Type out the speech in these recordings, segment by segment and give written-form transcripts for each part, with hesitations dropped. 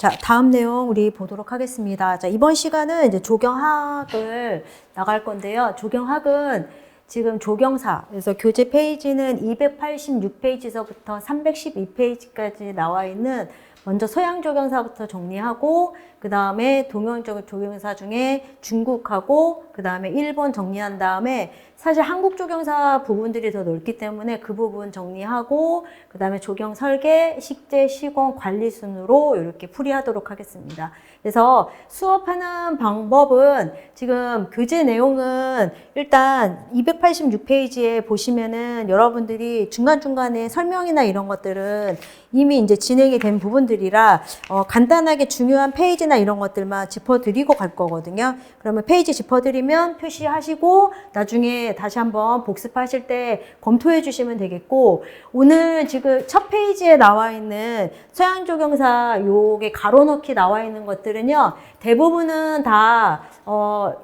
자, 다음 내용 우리 보도록 하겠습니다. 자, 이번 시간은 이제 조경학을 나갈 건데요. 조경학은 지금 조경사, 그래서 교재 페이지는 286페이지서부터 312페이지까지 나와 있는 먼저 서양 조경사부터 정리하고 그 다음에 동양적 조경사 중에 중국하고 그 다음에 일본 정리한 다음에 사실 한국 조경사 부분들이 더 넓기 때문에 그 부분 정리하고 그 다음에 조경 설계, 식재, 시공, 관리 순으로 이렇게 풀이하도록 하겠습니다. 그래서 수업하는 방법은 지금 교재 내용은 일단 286페이지에 보시면은 여러분들이 중간중간에 설명이나 이런 것들은 이미 이제 진행이 된 부분들이라 간단하게 중요한 페이지나 이런 것들만 짚어드리고 갈 거거든요. 그러면 페이지 짚어드리면 표시하시고 나중에 다시 한번 복습하실 때 검토해 주시면 되겠고, 오늘 지금 첫 페이지에 나와 있는 서양 조경사 요게 가로 넣기 나와 있는 것들은요, 대부분은 다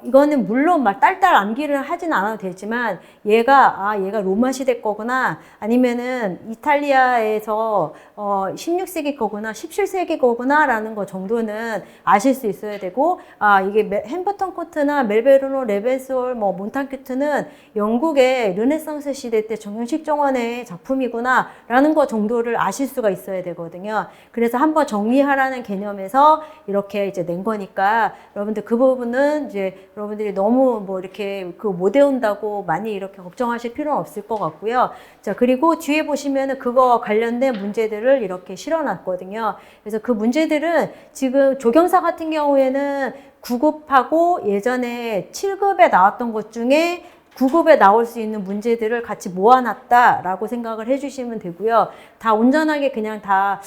이거는 물론 막 딸딸 암기를 하진 않아도 되지만 얘가 로마 시대 거구나, 아니면은 이탈리아에서 16세기 거구나, 17세기 거구나 라는 거 정도는 아실 수 있어야 되고, 이게 햄버턴 코트나 멜베르노, 레베솔, 몬탄큐트는 영국의 르네상스 시대 때 정형식 정원의 작품이구나 라는 거 정도를 아실 수가 있어야 되거든요. 그래서 한번 정리하라는 개념에서 이렇게 이제 낸 거니까 여러분들 그 부분은 이제 여러분들이 너무 이렇게 못 외운다고 많이 이렇게 걱정하실 필요는 없을 것 같고요. 자, 그리고 뒤에 보시면은 그거 관련된 문제들을 이렇게 실어놨거든요. 그래서 그 문제들은 지금 조경사 같은 경우에는 9급하고 예전에 7급에 나왔던 것 중에 9급에 나올 수 있는 문제들을 같이 모아놨다라고 생각을 해주시면 되고요. 다 온전하게 그냥 다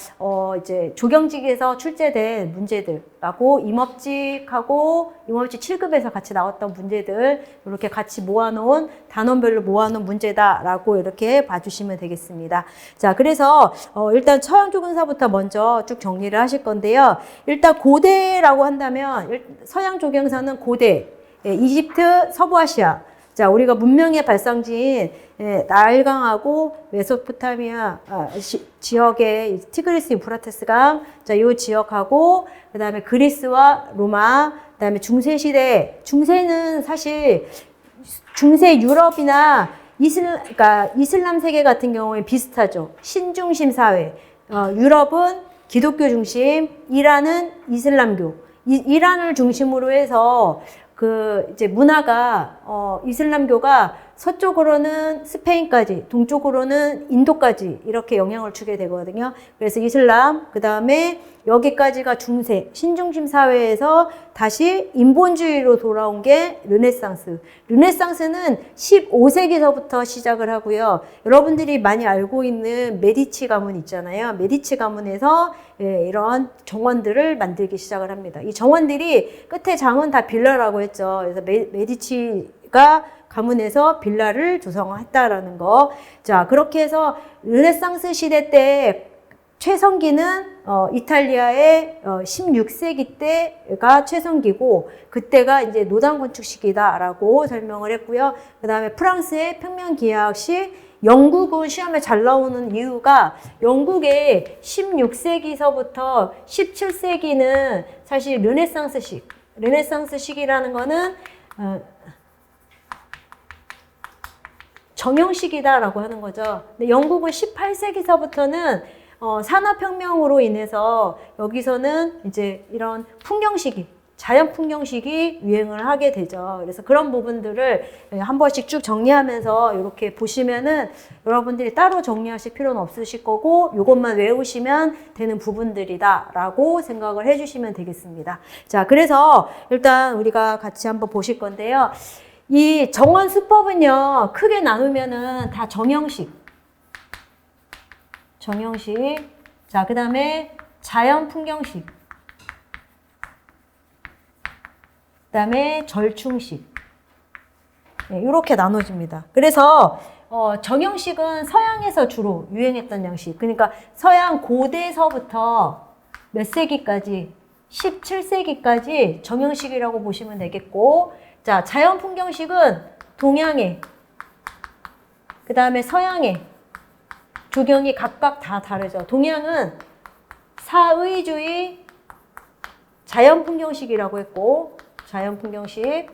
이제 조경직에서 출제된 문제들하고 임업직하고 임업직 7급에서 같이 나왔던 문제들 이렇게 같이 모아놓은 단원별로 모아놓은 문제다라고 이렇게 봐주시면 되겠습니다. 자, 그래서 일단 서양 조경사부터 먼저 쭉 정리를 하실 건데요. 일단 고대라고 한다면 서양 조경사는 고대, 이집트, 서부아시아. 자, 우리가 문명의 발상지인 나일강하고 메소포타미아 지역의 티그리스 유프라테스 강, 자, 요 지역하고 그 다음에 그리스와 로마, 그 다음에 중세시대, 중세는 사실 중세 유럽이나 그러니까 이슬람 세계 같은 경우에 비슷하죠. 신중심 사회. 유럽은 기독교 중심, 이란은 이슬람교. 이란을 중심으로 해서 이제 문화가, 이슬람교가 서쪽으로는 스페인까지, 동쪽으로는 인도까지 이렇게 영향을 주게 되거든요. 그래서 이슬람, 그 다음에 여기까지가 중세, 신중심 사회에서 다시 인본주의로 돌아온 게 르네상스. 르네상스는 15세기서부터 시작을 하고요. 여러분들이 많이 알고 있는 메디치 가문 있잖아요. 메디치 가문에서 이런 정원들을 만들기 시작을 합니다. 이 정원들이 끝에 장은 다 빌라라고 했죠. 그래서 메디치가 가문에서 빌라를 조성했다라는 거. 자, 그렇게 해서 르네상스 시대 때 최성기는 이탈리아의 16세기 때가 최성기고, 그때가 이제 노단 건축 시기다라고 설명을 했고요. 그 다음에 프랑스의 평면기하학식, 영국은 시험에 잘 나오는 이유가 영국의 16세기서부터 17세기는 사실 르네상스식, 르네상스식이라는 거는 정형식이다라고 하는 거죠. 근데 영국은 18세기서부터는 산업혁명으로 인해서 여기서는 이제 이런 풍경식이, 자연 풍경식이 유행을 하게 되죠. 그래서 그런 부분들을 한 번씩 쭉 정리하면서 이렇게 보시면은 여러분들이 따로 정리하실 필요는 없으실 거고, 이것만 외우시면 되는 부분들이다라고 생각을 해주시면 되겠습니다. 자, 그래서 일단 우리가 같이 한번 보실 건데요. 이 정원 수법은요, 크게 나누면은 다 정형식. 자, 그 다음에 자연 풍경식. 그 다음에 절충식. 이렇게 나눠집니다. 그래서 정형식은 서양에서 주로 유행했던 양식. 그러니까 서양 고대서부터 몇 세기까지? 17세기까지 정형식이라고 보시면 되겠고, 자, 자연 풍경식은 동양에, 그 다음에 서양에 조경이 각각 다 다르죠. 동양은 사의주의, 자연풍경식이라고 했고, 자연풍경식.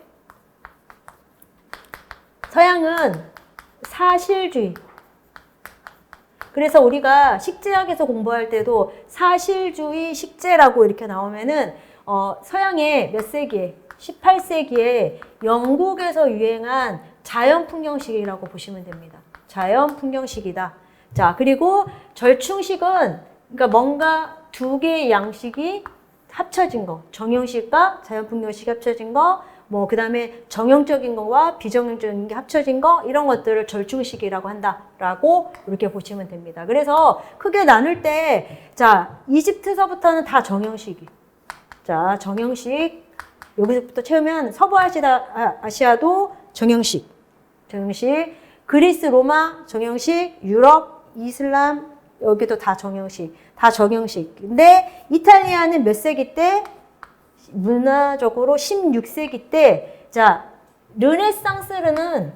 서양은 사실주의. 그래서 우리가 식재학에서 공부할 때도 사실주의 식재라고 이렇게 나오면은 서양의 몇 세기에 18세기에 영국에서 유행한 자연풍경식이라고 보시면 됩니다. 자연풍경식이다. 자, 그리고 절충식은 그러니까 뭔가 두 개의 양식이 합쳐진 거, 정형식과 자연풍경식이 합쳐진 거, 뭐 그다음에 정형적인 거와 비정형적인 게 합쳐진 거, 이런 것들을 절충식이라고 한다라고 이렇게 보시면 됩니다. 그래서 크게 나눌 때, 자, 이집트서부터는 다 정형식이. 자, 정형식. 여기서부터 채우면 서부아시아도 정형식. 정형식. 그리스, 로마 정형식. 유럽, 이슬람, 여기도 다 정형식. 다 정형식. 근데 이탈리아는 몇 세기 때? 문화적으로 16세기 때, 자, 르네상스는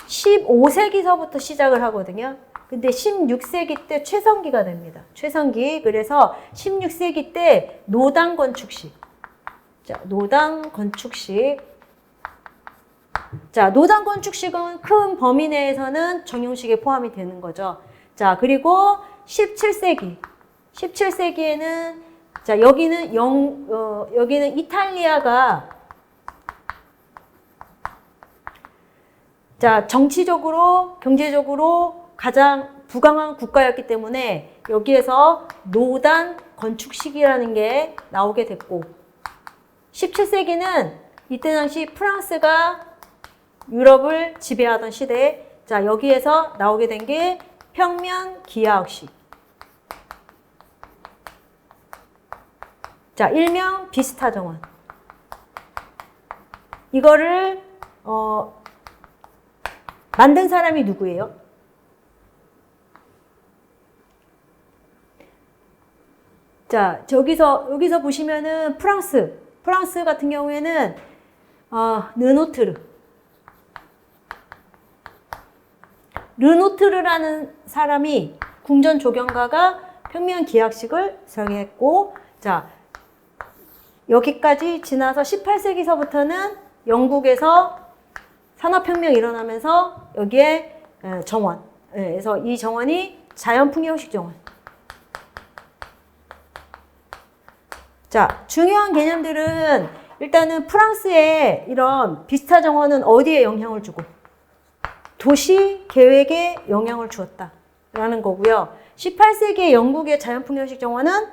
15세기서부터 시작을 하거든요. 근데 16세기 때 최성기가 됩니다. 최성기. 그래서 16세기 때 노당 건축식. 자, 노당 건축식. 자, 노당 건축식은 큰 범위 내에서는 정형식에 포함이 되는 거죠. 자, 그리고 17세기. 17세기에는 자, 여기는 이탈리아가 자, 정치적으로, 경제적으로 가장 부강한 국가였기 때문에 여기에서 노단 건축식이라는 게 나오게 됐고, 17세기는 이때 당시 프랑스가 유럽을 지배하던 시대에 자, 여기에서 나오게 된 게 평면 기하학식. 자, 일명 비스타 정원. 이거를 만든 사람이 누구예요? 자, 여기서 보시면은 프랑스 같은 경우에는 르노트르라는 사람이 궁전 조경가가 평면 기하학식을 설계했고, 자, 여기까지 지나서 18세기서부터는 영국에서 산업혁명이 일어나면서 여기에 정원. 그래서 이 정원이 자연풍경식 정원. 자, 중요한 개념들은 일단은 프랑스의 이런 비스타 정원은 어디에 영향을 주고? 도시 계획에 영향을 주었다라는 거고요. 18세기의 영국의 자연풍경식 정원은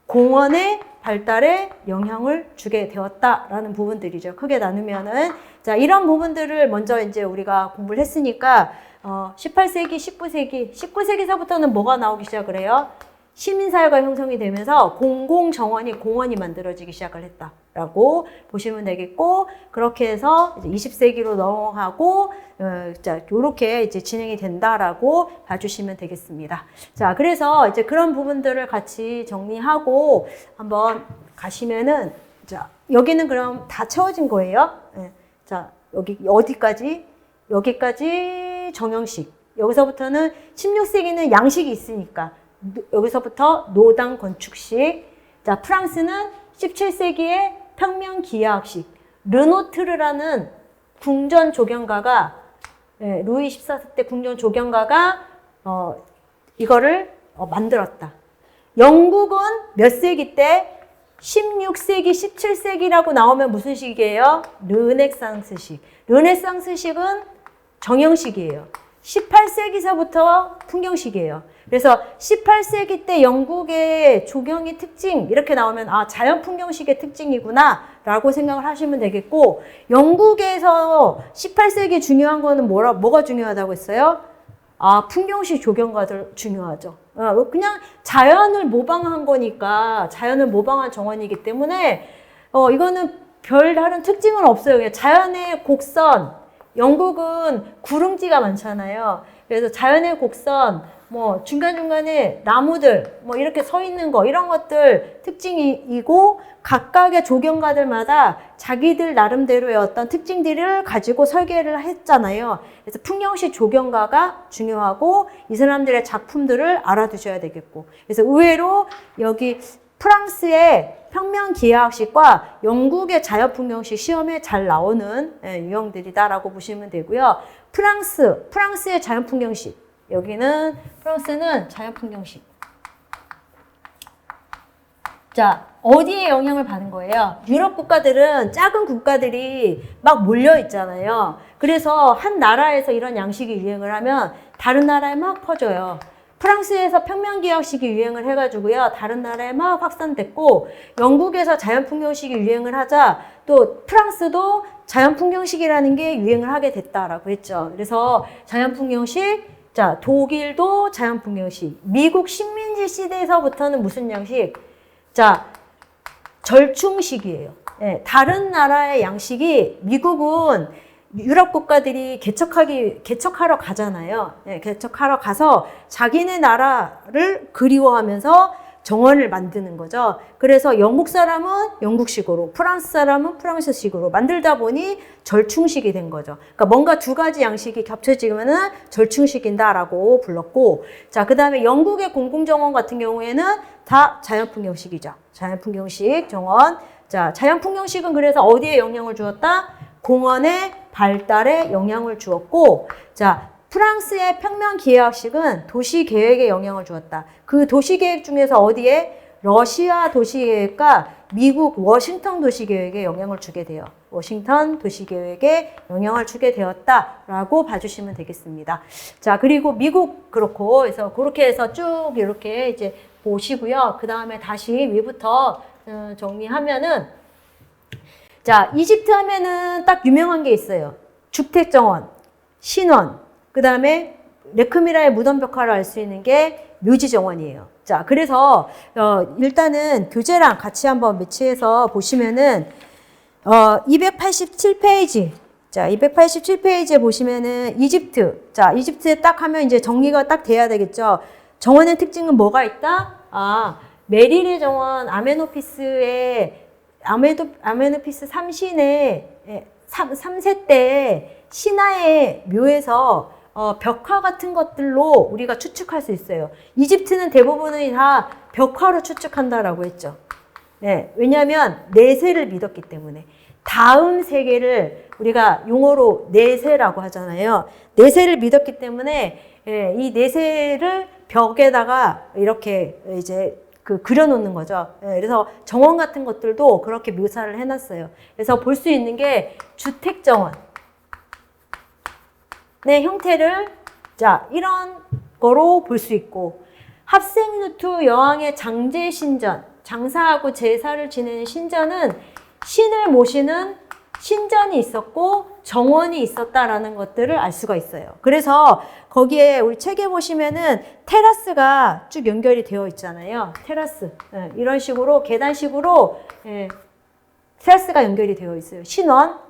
공원의 발달에 영향을 주게 되었다라는 부분들이죠. 크게 나누면은 자, 이런 부분들을 먼저 이제 우리가 공부를 했으니까 18세기, 19세기서부터는 뭐가 나오기 시작을 해요? 시민사회가 형성이 되면서 공원이 만들어지기 시작을 했다라고 보시면 되겠고, 그렇게 해서 이제 20세기로 넘어가고, 자, 요렇게 이제 진행이 된다라고 봐주시면 되겠습니다. 자, 그래서 이제 그런 부분들을 같이 정리하고 한번 가시면은, 자, 여기는 그럼 다 채워진 거예요. 자, 여기까지 정형식. 여기서부터는 16세기는 양식이 있으니까, 여기서부터 노당 건축식. 자, 프랑스는 17세기에 평면 기하학식. 르노트르라는 궁전 조경가가, 루이 14세 때 궁전 조경가가, 이거를 만들었다. 영국은 몇 세기 때? 16세기, 17세기라고 나오면 무슨 식이에요? 르네상스식. 르네상스식은 정형식이에요. 18세기서부터 풍경식이에요. 그래서 18세기 때 영국의 조경의 특징 이렇게 나오면 아, 자연 풍경식의 특징이구나 라고 생각을 하시면 되겠고, 영국에서 18세기 중요한 거는 뭐가 중요하다고 했어요? 아, 풍경식 조경가들 중요하죠. 그냥 자연을 모방한 거니까, 자연을 모방한 정원이기 때문에 이거는 별다른 특징은 없어요. 그냥 자연의 곡선, 영국은 구릉지가 많잖아요. 그래서 자연의 곡선, 뭐 중간중간에 나무들 뭐 이렇게 서 있는 거 이런 것들 특징이고 각각의 조경가들마다 자기들 나름대로의 어떤 특징들을 가지고 설계를 했잖아요. 그래서 풍경식 조경가가 중요하고 이 사람들의 작품들을 알아두셔야 되겠고, 그래서 의외로 여기 프랑스의 평면기하학식과 영국의 자연풍경식 시험에 잘 나오는 유형들이다라고 보시면 되고요. 프랑스의 자연풍경식, 여기는 프랑스는 자연풍경식. 자, 어디에 영향을 받은 거예요? 유럽 국가들은 작은 국가들이 막 몰려 있잖아요. 그래서 한 나라에서 이런 양식이 유행을 하면 다른 나라에 막 퍼져요. 프랑스에서 평면기하학식이 유행을 해가지고요, 다른 나라에 막 확산됐고, 영국에서 자연풍경식이 유행을 하자 또 프랑스도 자연풍경식이라는 게 유행을 하게 됐다라고 했죠. 그래서 자연풍경식, 자, 독일도 자연풍경식, 미국 식민지 시대에서부터는 무슨 양식? 자, 절충식이에요. 예, 다른 나라의 양식이, 미국은 유럽 국가들이 개척하러 가잖아요. 예, 개척하러 가서 자기네 나라를 그리워하면서 정원을 만드는 거죠. 그래서 영국 사람은 영국식으로, 프랑스 사람은 프랑스식으로 만들다 보니 절충식이 된 거죠. 그러니까 뭔가 두 가지 양식이 겹쳐지면은 절충식인다라고 불렀고, 자, 그 다음에 영국의 공공정원 같은 경우에는 다 자연풍경식이죠. 자연풍경식 정원. 자, 자연풍경식은 그래서 어디에 영향을 주었다? 공원의 발달에 영향을 주었고, 자, 프랑스의 평면기하학식은 도시계획에 영향을 주었다. 그 도시계획 중에서 어디에? 러시아 도시계획과 미국 워싱턴 도시계획에 영향을 주게 돼요. 워싱턴 도시계획에 영향을 주게 되었다라고 봐주시면 되겠습니다. 자, 그리고 미국 그렇고, 그래서 그렇게 해서 쭉 이렇게 이제 보시고요. 그 다음에 다시 위부터 정리하면은, 자, 이집트 하면은 딱 유명한 게 있어요. 주택정원, 신원, 그 다음에 레크미라의 무덤 벽화를 알 수 있는 게 묘지정원이에요. 자, 그래서 일단은 교재랑 같이 한번 매치해서 보시면은 287페이지. 자, 287페이지에 보시면은 이집트. 자, 이집트에 딱 하면 이제 정리가 딱 돼야 되겠죠. 정원의 특징은 뭐가 있다? 아, 메릴의 정원, 아메노피스 3신의 3세 때 신하의 묘에서 벽화 같은 것들로 우리가 추측할 수 있어요. 이집트는 대부분은 다 벽화로 추측한다라고 했죠. 네, 왜냐하면 내세를 믿었기 때문에. 다음 세계를 우리가 용어로 내세라고 하잖아요. 내세를 믿었기 때문에 이 내세를 벽에다가 이렇게 이제 그려놓는 거죠. 그래서 정원 같은 것들도 그렇게 묘사를 해놨어요. 그래서 볼 수 있는 게 주택정원. 네, 형태를, 자, 이런 거로 볼 수 있고, 합생루투 여왕의 장제신전, 장사하고 제사를 지내는 신전은 신을 모시는 신전이 있었고 정원이 있었다라는 것들을 알 수가 있어요. 그래서 거기에 우리 책에 보시면은 테라스가 쭉 연결이 되어 있잖아요. 테라스. 이런 식으로 계단식으로 테라스가 연결이 되어 있어요. 신원,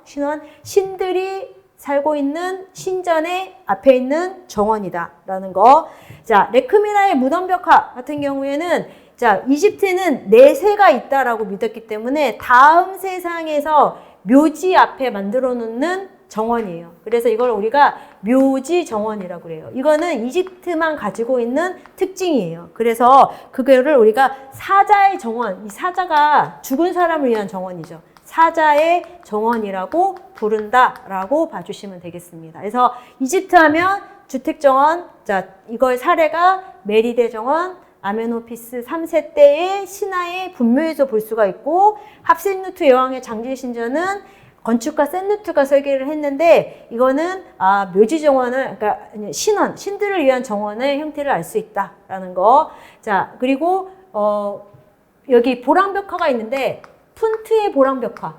신들이 살고 있는 신전의 앞에 있는 정원이다라는 거. 자, 레크미나의 무덤 벽화 같은 경우에는, 자, 이집트는 내세가 있다라고 믿었기 때문에 다음 세상에서 묘지 앞에 만들어 놓는 정원이에요. 그래서 이걸 우리가 묘지 정원이라고 그래요. 이거는 이집트만 가지고 있는 특징이에요. 그래서 그거를 우리가 사자의 정원, 이 사자가 죽은 사람을 위한 정원이죠. 사자의 정원이라고 부른다라고 봐주시면 되겠습니다. 그래서 이집트 하면 주택정원, 자, 이거의 사례가 메리데 정원, 아메노피스 3세 때의 신하의 분묘에서 볼 수가 있고, 합센누트 여왕의 장제신전은 건축가 센누트가 설계를 했는데, 이거는 묘지 정원을, 그러니까 신들을 위한 정원의 형태를 알 수 있다라는 거. 자, 그리고 여기 보랑벽화가 있는데 푼트의 보랑벽화.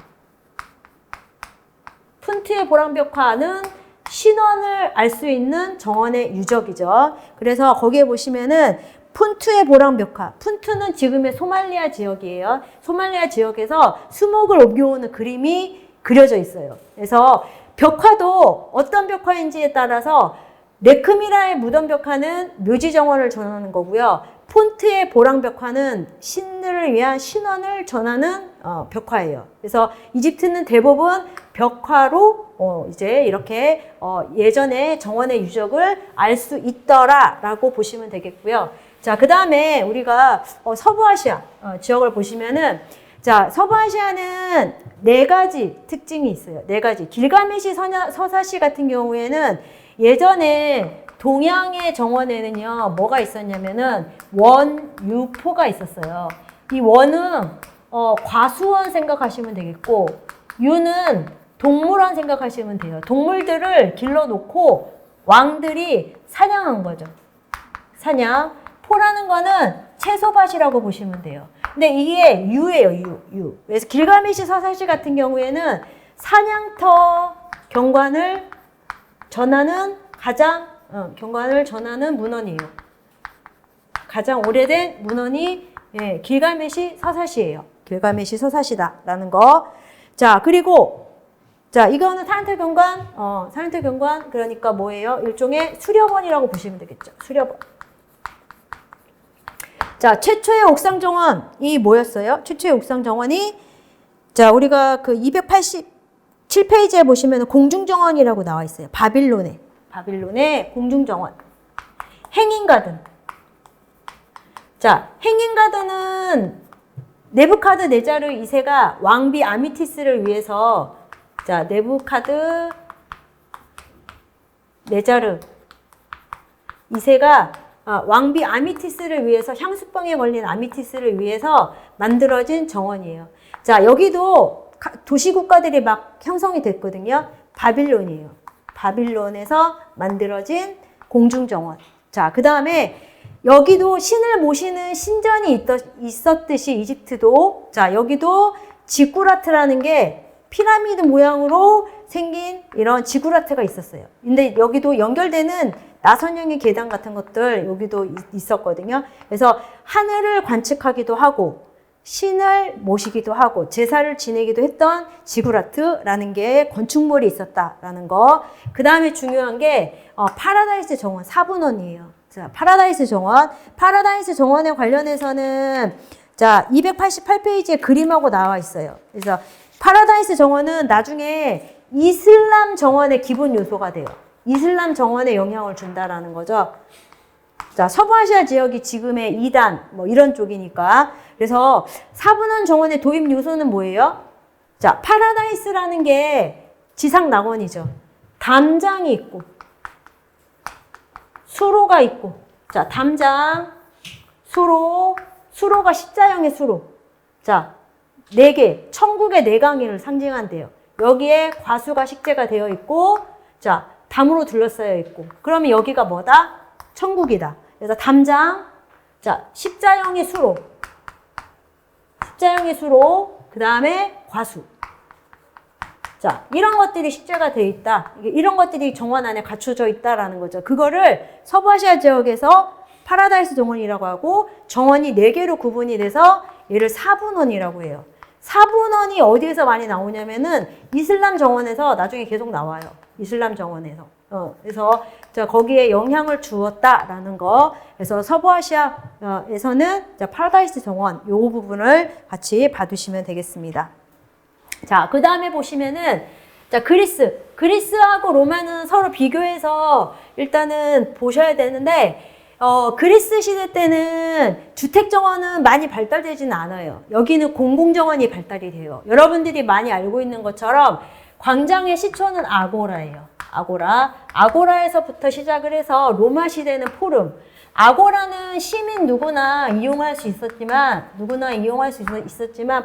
푼트의 보랑벽화는 신원을 알 수 있는 정원의 유적이죠. 그래서 거기에 보시면은 푼트의 보랑벽화. 푼트는 지금의 소말리아 지역이에요. 소말리아 지역에서 수목을 옮겨오는 그림이 그려져 있어요. 그래서 벽화도 어떤 벽화인지에 따라서 네크미라의 무덤벽화는 묘지 정원을 전하는 거고요. 폰트의 보랑벽화는 신들을 위한 신원을 전하는 벽화예요. 그래서 이집트는 대부분 벽화로 이제 이렇게 예전의 정원의 유적을 알 수 있더라라고 보시면 되겠고요. 자, 그 다음에 우리가 서부아시아 지역을 보시면은 자, 서부아시아는 4가지 특징이 있어요. 4가지. 길가메시 서사시 같은 경우에는 예전에 동양의 정원에는요, 뭐가 있었냐면은 원, 유, 포가 있었어요. 이 원은 과수원 생각하시면 되겠고, 유는 동물원 생각하시면 돼요. 동물들을 길러놓고 왕들이 사냥한 거죠. 사냥. 포라는 거는 채소밭이라고 보시면 돼요. 근데 이게 유예요, 유. 그래서 길가메시 서사시 같은 경우에는 사냥터 경관을 전하는 경관을 전하는 문헌이에요. 가장 오래된 문헌이 길가메시 서사시예요. 길가메시 서사시다라는 거. 자, 그리고 자, 이거는 타란틀 경관, 타란틀 경관 그러니까 뭐예요? 일종의 수렵원이라고 보시면 되겠죠. 수렵원. 자, 최초의 옥상 정원이 뭐였어요? 최초의 옥상 정원이 자, 우리가 그 287페이지에 보시면 공중정원이라고 나와 있어요. 바빌론의 공중정원. 행인가든. 자, 행인가든은 네부카드네자르 2세가 왕비 아미티스를 위해서 자, 네부카드네자르 2세가 왕비 아미티스를 위해서 향수병에 걸린 아미티스를 위해서 만들어진 정원이에요. 자, 여기도 도시국가들이 막 형성이 됐거든요. 바빌론이에요. 바빌론에서 만들어진 공중정원. 자, 그 다음에 여기도 신을 모시는 신전이 있었듯이 이집트도 자, 여기도 지구라트라는 게 피라미드 모양으로 생긴 이런 지구라트가 있었어요. 근데 여기도 연결되는 나선형의 계단 같은 것들 여기도 있었거든요. 그래서 하늘을 관측하기도 하고 신을 모시기도 하고 제사를 지내기도 했던 지구라트라는 게 건축물이 있었다라는 거. 그 다음에 중요한 게 파라다이스 정원 4분원이에요. 자, 파라다이스 정원에 관련해서는 자, 288페이지에 그림하고 나와 있어요. 그래서 파라다이스 정원은 나중에 이슬람 정원의 기본 요소가 돼요. 이슬람 정원에 영향을 준다라는 거죠. 자, 서부아시아 지역이 지금의 이단 뭐 이런 쪽이니까. 그래서 4분원 정원의 도입 요소는 뭐예요? 자, 파라다이스라는 게 지상 낙원이죠. 담장이 있고 수로가 있고. 자, 담장, 수로가 십자형의 수로. 자, 4개, 천국의 4강을 상징한대요. 여기에 과수가 식재가 되어 있고, 자, 담으로 둘러싸여 있고. 그러면 여기가 뭐다? 천국이다. 그래서 담장, 자, 십자형의 수로, 그 다음에 과수. 자, 이런 것들이 식재가 되어 있다. 이런 것들이 정원 안에 갖춰져 있다라는 거죠. 그거를 서부아시아 지역에서 파라다이스 정원이라고 하고, 정원이 4개로 구분이 돼서 얘를 4분원이라고 해요. 4분원이 어디에서 많이 나오냐면은 이슬람 정원에서 나중에 계속 나와요. 이슬람 정원에서. 그래서 자, 거기에 영향을 주었다라는 거. 그래서 서부아시아에서는 자, 파라다이스 정원 요 부분을 같이 봐두시면 되겠습니다. 자, 그 다음에 보시면은 자, 그리스하고 로마는 서로 비교해서 일단은 보셔야 되는데 그리스 시대 때는 주택정원은 많이 발달되지는 않아요. 여기는 공공정원이 발달이 돼요. 여러분들이 많이 알고 있는 것처럼 광장의 시초는 아고라예요. 아고라에서부터 시작을 해서 로마 시대는 포rum. 아고라는 시민 누구나 이용할 수 있었지만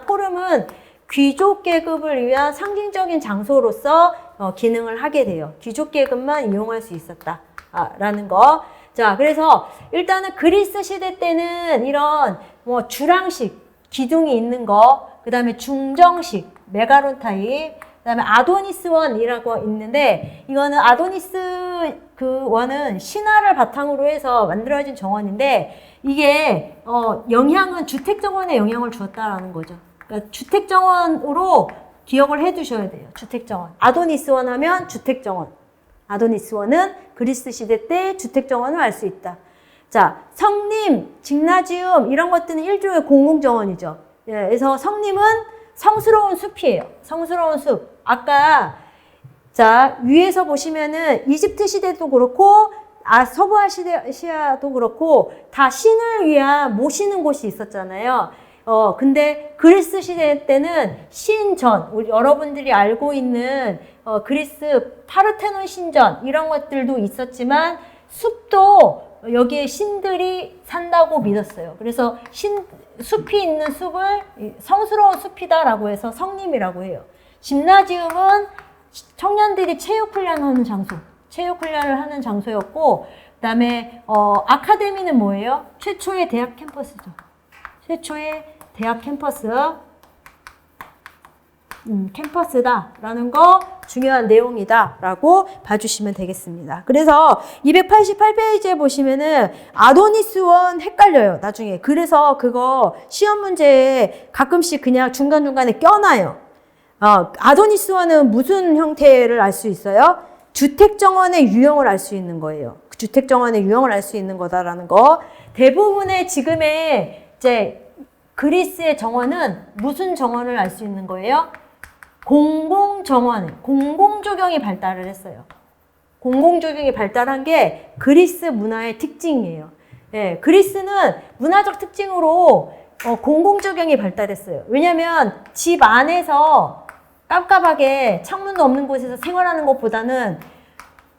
포rum은 귀족 계급을 위한 상징적인 장소로서 기능을 하게 돼요. 귀족 계급만 이용할 수 있었다라는 거. 자, 그래서 일단은 그리스 시대 때는 이런 뭐 주랑식 기둥이 있는 거, 그 다음에 중정식 메가론 타입, 그 다음에 아도니스 원이라고 있는데 이거는 아도니스 그 원은 신화를 바탕으로 해서 만들어진 정원인데 이게 영향은 주택정원에 영향을 주었다라는 거죠. 그러니까 주택정원으로 기억을 해 두셔야 돼요. 주택정원. 아도니스 원 하면 주택정원. 아도니스원은 그리스 시대 때 주택 정원을 알 수 있다. 자, 성림, 직나지움 이런 것들은 일종의 공공정원이죠. 예, 그래서 성림은 성스러운 숲이에요. 성스러운 숲. 아까 자 위에서 보시면은 이집트 시대도 그렇고 서부 아시아도 그렇고 다 신을 위한 모시는 곳이 있었잖아요. 근데 그리스 시대 때는 신전, 우리 여러분들이 알고 있는 그리스 파르테논 신전 이런 것들도 있었지만 숲도 여기에 신들이 산다고 믿었어요. 그래서 숲이 있는 숲을 성스러운 숲이다라고 해서 성림이라고 해요. 짐나지움은 청년들이 체육훈련하는 장소, 체육훈련을 하는 장소였고, 그 다음에 아카데미는 뭐예요? 최초의 대학 캠퍼스죠. 최초의 대학 캠퍼스. 캠퍼스다라는 거 중요한 내용이다라고 봐주시면 되겠습니다. 그래서 288페이지에 보시면은 아도니스원 헷갈려요, 나중에. 그래서 그거 시험 문제에 가끔씩 그냥 중간중간에 껴놔요. 아도니스원은 무슨 형태를 알 수 있어요? 주택정원의 유형을 알 수 있는 거예요. 주택정원의 유형을 알 수 있는 거다라는 거. 대부분의 지금의 이제 그리스의 정원은 무슨 정원을 알 수 있는 거예요? 공공정원, 공공조경이 발달을 했어요. 공공조경이 발달한 게 그리스 문화의 특징이에요. 예, 그리스는 문화적 특징으로 공공조경이 발달했어요. 왜냐면 집 안에서 깜깜하게 창문도 없는 곳에서 생활하는 것보다는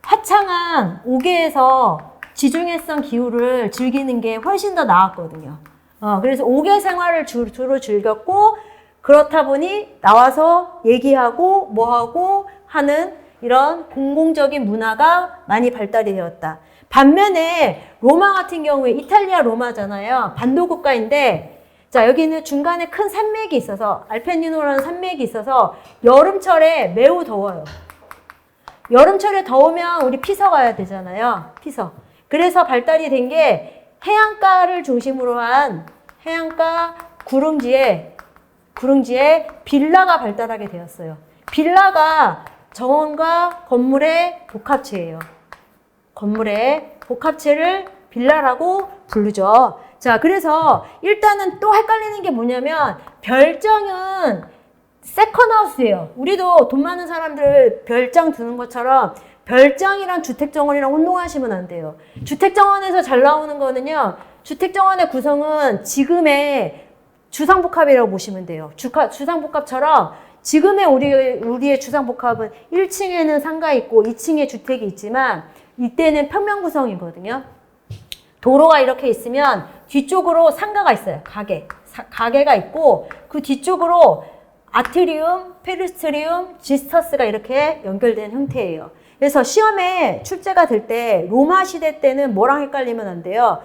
화창한 옥외에서 지중해성 기후를 즐기는 게 훨씬 더 나았거든요. 그래서 옥외 생활을 주로 즐겼고, 그렇다 보니 나와서 얘기하고 뭐하고 하는 이런 공공적인 문화가 많이 발달이 되었다. 반면에 로마 같은 경우에 이탈리아 로마잖아요. 반도 국가인데, 자, 여기는 중간에 큰 산맥이 있어서, 알페니노라는 산맥이 있어서 여름철에 매우 더워요. 여름철에 더우면 우리 피서 가야 되잖아요. 피서. 그래서 발달이 된 게 해안가를 중심으로 한 해안가 구릉지에 빌라가 발달하게 되었어요. 빌라가 정원과 건물의 복합체예요. 건물의 복합체를 빌라라고 부르죠. 자, 그래서 일단은 또 헷갈리는 게 뭐냐면 별장은 세컨하우스예요. 우리도 돈 많은 사람들 별장 두는 것처럼 별장이랑 주택정원이랑 혼동하시면 안 돼요. 주택정원에서 잘 나오는 거는요, 주택정원의 구성은 지금의 주상복합이라고 보시면 돼요. 주상복합처럼 지금의 우리의 주상복합은 1층에는 상가 있고 2층에 주택이 있지만 이때는 평면 구성이거든요. 도로가 이렇게 있으면 뒤쪽으로 상가가 있어요. 가게가 있고 그 뒤쪽으로 아트리움, 페리스트리움, 지스터스가 이렇게 연결된 형태예요. 그래서 시험에 출제가 될 때 로마 시대 때는 뭐랑 헷갈리면 안 돼요.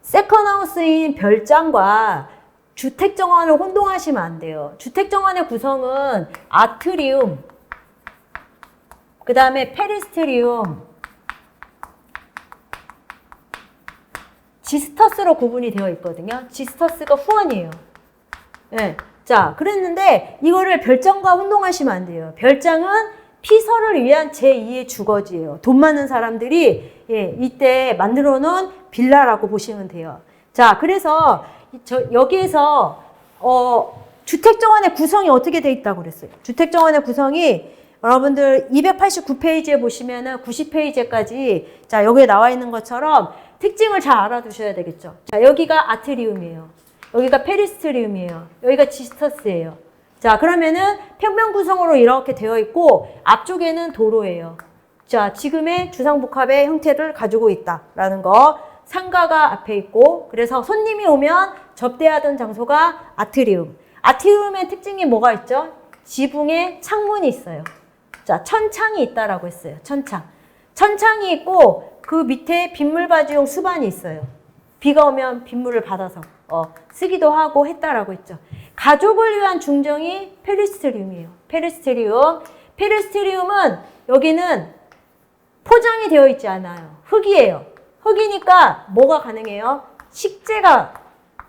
세컨하우스인 별장과 주택정원을 혼동하시면 안 돼요. 주택정원의 구성은 아트리움, 그 다음에 페리스트리움, 지스터스로 구분이 되어 있거든요. 지스터스가 후원이에요. 네. 자, 그랬는데 이거를 별장과 혼동하시면 안 돼요. 별장은 피서를 위한 제2의 주거지예요. 돈 많은 사람들이 이때 만들어 놓은 빌라라고 보시면 돼요. 자, 그래서 여기에서 주택정원의 구성이 어떻게 돼 있다고 그랬어요. 주택정원의 구성이 여러분들 289페이지에 보시면은 90페이지까지 자, 여기에 나와 있는 것처럼 특징을 잘 알아두셔야 되겠죠. 자, 여기가 아트리움이에요. 여기가 페리스트리움이에요. 여기가 지스터스예요. 자, 그러면은 평면 구성으로 이렇게 되어 있고 앞쪽에는 도로예요. 자, 지금의 주상복합의 형태를 가지고 있다라는 거. 상가가 앞에 있고, 그래서 손님이 오면 접대하던 장소가 아트리움. 아트리움의 특징이 뭐가 있죠? 지붕에 창문이 있어요. 자, 천창이 있다라고 했어요. 천창. 천창이 있고 그 밑에 빗물바지용 수반이 있어요. 비가 오면 빗물을 받아서 쓰기도 하고 했다라고 했죠. 가족을 위한 중정이 페리스트리움이에요. 페리스트리움. 페리스트리움은 여기는 포장이 되어 있지 않아요. 흙이에요. 흙이니까 뭐가 가능해요? 식재가